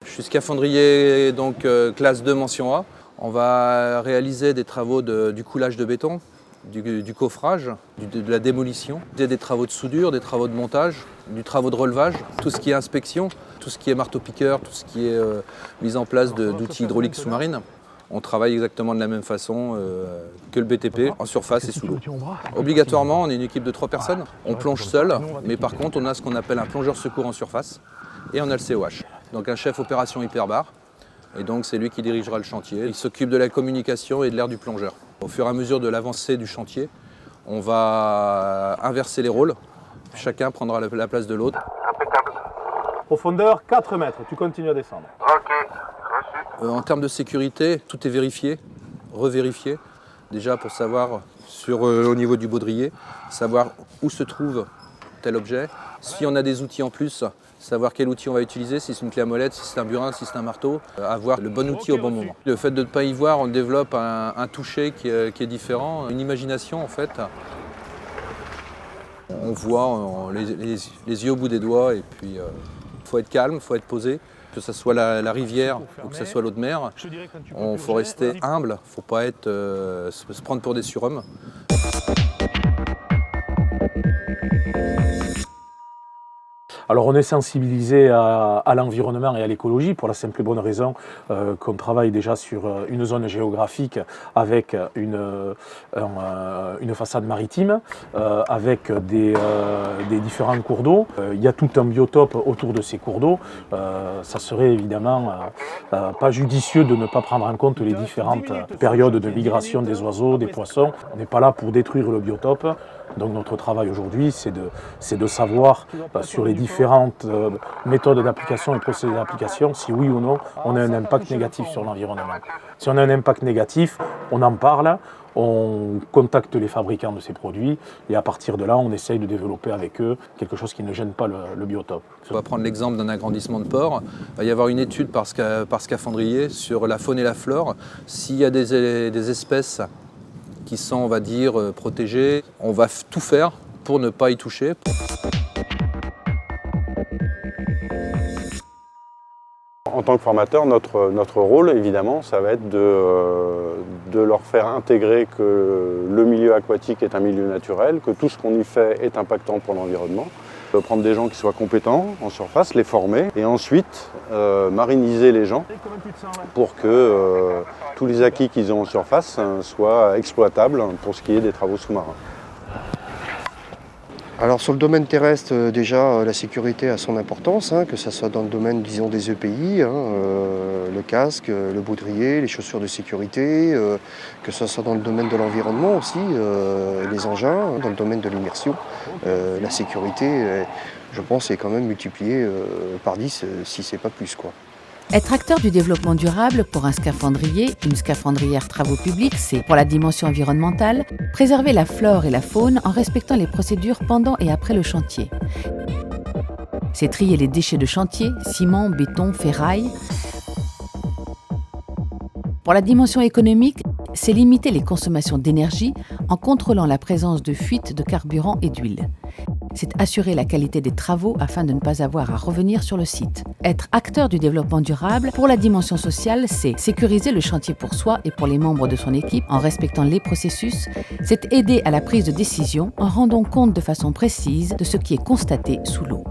Je suis scaphandrier donc classe 2 mention A. On va réaliser des travaux du coulage de béton, du coffrage, de la démolition, des travaux de soudure, des travaux de montage, du travaux de relevage, tout ce qui est inspection, tout ce qui est marteau-piqueur, tout ce qui est mise en place d'outils hydrauliques sous-marines. On travaille exactement de la même façon que le BTP, en surface et sous l'eau. Obligatoirement, on est une équipe de 3 personnes. On plonge seul, mais par contre, on a ce qu'on appelle un plongeur secours en surface et on a le COH. Donc un chef opération hyperbar. Et donc c'est lui qui dirigera le chantier. Il s'occupe de la communication et de l'air du plongeur. Au fur et à mesure de l'avancée du chantier, on va inverser les rôles. Chacun prendra la place de l'autre. Impeccable. Profondeur 4 mètres, tu continues à descendre. Ok, reçu. En termes de sécurité, tout est vérifié, revérifié. Déjà pour savoir, au niveau du baudrier, savoir où se trouve tel objet. Si on a des outils en plus, savoir quel outil on va utiliser, si c'est une clé à molette, si c'est un burin, si c'est un marteau, avoir le bon outil au bon moment. Le fait de ne pas y voir, on développe un toucher qui est différent, une imagination en fait. On voit les yeux au bout des doigts et puis il faut être calme, il faut être posé. Que ce soit la rivière ou que ce soit l'eau de mer, il faut rester humble, il ne faut pas se prendre pour des surhommes. Alors on est sensibilisé à l'environnement et à l'écologie pour la simple et bonne raison qu'on travaille déjà sur une zone géographique avec une façade maritime, avec des différents cours d'eau. Il y a tout un biotope autour de ces cours d'eau. Ça serait évidemment pas judicieux de ne pas prendre en compte les différentes périodes de migration des oiseaux, des poissons. On n'est pas là pour détruire le biotope. Donc notre travail aujourd'hui, c'est de savoir sur les différentes méthodes d'application et procédés d'application, si oui ou non, on a un impact négatif sur l'environnement. Si on a un impact négatif, on en parle, on contacte les fabricants de ces produits et à partir de là, on essaye de développer avec eux quelque chose qui ne gêne pas le biotope. On va prendre l'exemple d'un agrandissement de port. Il va y avoir une étude par scaphandrier sur la faune et la flore. S'il y a des espèces qui sont, on va dire, protégés. On va tout faire pour ne pas y toucher. En tant que formateur, notre rôle, évidemment, ça va être de leur faire intégrer que le milieu aquatique est un milieu naturel, que tout ce qu'on y fait est impactant pour l'environnement. Prendre des gens qui soient compétents en surface, les former et ensuite mariniser les gens pour que tous les acquis qu'ils ont en surface soient exploitables pour ce qui est des travaux sous-marins. Alors sur le domaine terrestre, déjà la sécurité a son importance, que ce soit dans le domaine disons, des EPI, le casque, le baudrier, les chaussures de sécurité, que ce soit dans le domaine de l'environnement aussi, les engins, dans le domaine de l'immersion. La sécurité, je pense, est quand même multipliée par 10 si c'est pas plus, quoi. Être acteur du développement durable pour un scaphandrier, une scaphandrière travaux publics, c'est, pour la dimension environnementale, préserver la flore et la faune en respectant les procédures pendant et après le chantier. C'est trier les déchets de chantier, ciment, béton, ferraille. Pour la dimension économique, c'est limiter les consommations d'énergie en contrôlant la présence de fuites de carburant et d'huile. C'est assurer la qualité des travaux afin de ne pas avoir à revenir sur le site. Être acteur du développement durable pour la dimension sociale, c'est sécuriser le chantier pour soi et pour les membres de son équipe en respectant les processus. C'est aider à la prise de décision en rendant compte de façon précise de ce qui est constaté sous l'eau.